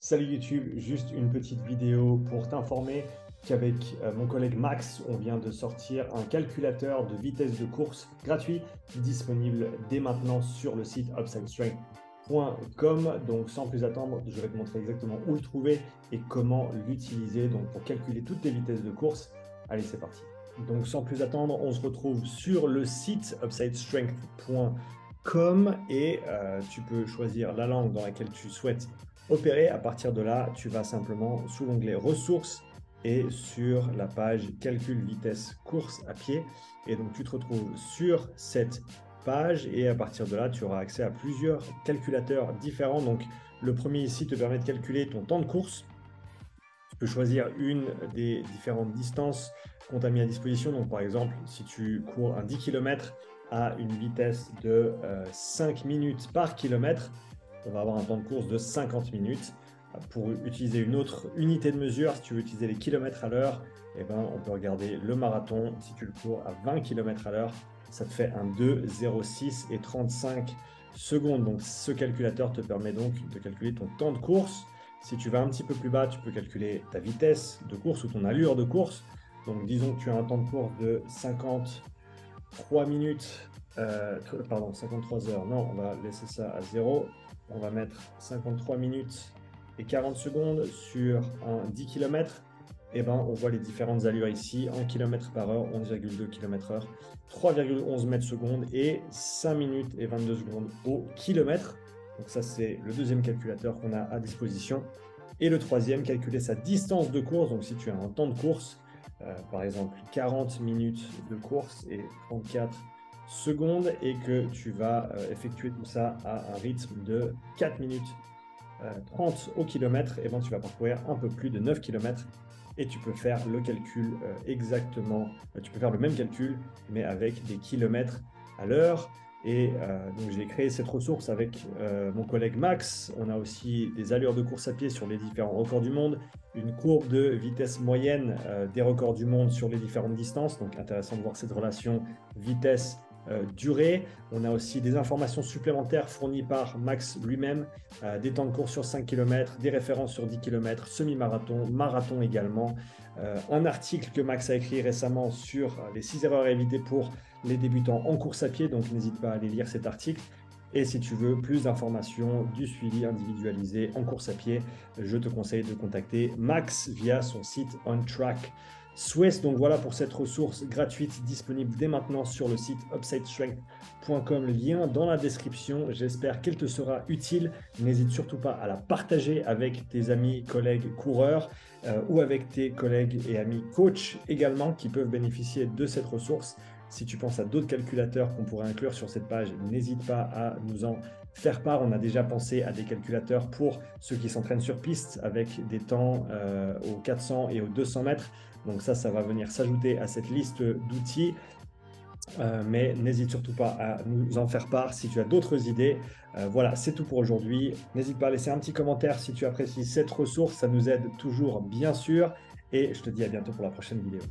Salut YouTube, juste une petite vidéo pour t'informer qu'avec mon collègue Max, on vient de sortir un calculateur de vitesse de course gratuit disponible dès maintenant sur le site upsidestrength.com. Donc sans plus attendre, je vais te montrer exactement où le trouver et comment l'utiliser donc pour calculer toutes tes vitesses de course. Allez, c'est parti. Donc sans plus attendre, on se retrouve sur le site upsidestrength.com et tu peux choisir la langue dans laquelle tu souhaites opérer. À partir de là, tu vas simplement sous l'onglet ressources et sur la page calcul vitesse course à pied. Et donc tu te retrouves sur cette page et à partir de là, tu auras accès à plusieurs calculateurs différents. Donc le premier ici te permet de calculer ton temps de course. Tu peux choisir une des différentes distances qu'on t'a mis à disposition. Donc par exemple, si tu cours un 10 km à une vitesse de 5 minutes par kilomètre, on va avoir un temps de course de 50 minutes. Pour utiliser une autre unité de mesure, si tu veux utiliser les kilomètres à l'heure, eh ben, on peut regarder le marathon. Si tu le cours à 20 km à l'heure, ça te fait un 2, 0,6 et 35 secondes. Donc ce calculateur te permet donc de calculer ton temps de course. Si tu vas un petit peu plus bas, tu peux calculer ta vitesse de course ou ton allure de course. Donc disons que tu as un temps de course de 53 minutes, 53 heures. Non, on va laisser ça à 0. On va mettre 53 minutes et 40 secondes sur un 10 km. Et ben, on voit les différentes allures ici en km par heure, 11,2 km/h, 3,11 mètres secondes et 5 minutes et 22 secondes au kilomètre. Donc ça, c'est le deuxième calculateur qu'on a à disposition. Et le troisième, calculer sa distance de course. Donc si tu as un temps de course, par exemple 40 minutes de course et 34 secondes et que tu vas effectuer tout ça à un rythme de 4 minutes 30 au kilomètre, et ben tu vas parcourir un peu plus de 9 km et tu peux faire le calcul exactement, tu peux faire le même calcul mais avec des kilomètres à l'heure. Et donc j'ai créé cette ressource avec mon collègue Max. On a aussi des allures de course à pied sur les différents records du monde, une courbe de vitesse moyenne des records du monde sur les différentes distances. Donc intéressant de voir cette relation vitesse durée. On a aussi des informations supplémentaires fournies par Max lui-même, des temps de course sur 5 km, des références sur 10 km, semi-marathon, marathon également, un article que Max a écrit récemment sur les 6 erreurs à éviter pour les débutants en course à pied, donc n'hésite pas à aller lire cet article. Et si tu veux plus d'informations, du suivi individualisé en course à pied, je te conseille de contacter Max via son site OnTrack Swiss. Donc voilà pour cette ressource gratuite disponible dès maintenant sur le site upsidestrength.com, lien dans la description. J'espère qu'elle te sera utile. N'hésite surtout pas à la partager avec tes amis, collègues, coureurs ou avec tes collègues et amis coachs également qui peuvent bénéficier de cette ressource. Si tu penses à d'autres calculateurs qu'on pourrait inclure sur cette page, n'hésite pas à nous en faire part. On a déjà pensé à des calculateurs pour ceux qui s'entraînent sur piste avec des temps aux 400 et aux 200 mètres. Donc ça va venir s'ajouter à cette liste d'outils. Mais n'hésite surtout pas à nous en faire part si tu as d'autres idées. Voilà, c'est tout pour aujourd'hui. N'hésite pas à laisser un petit commentaire si tu apprécies cette ressource. Ça nous aide toujours, bien sûr. Et je te dis à bientôt pour la prochaine vidéo.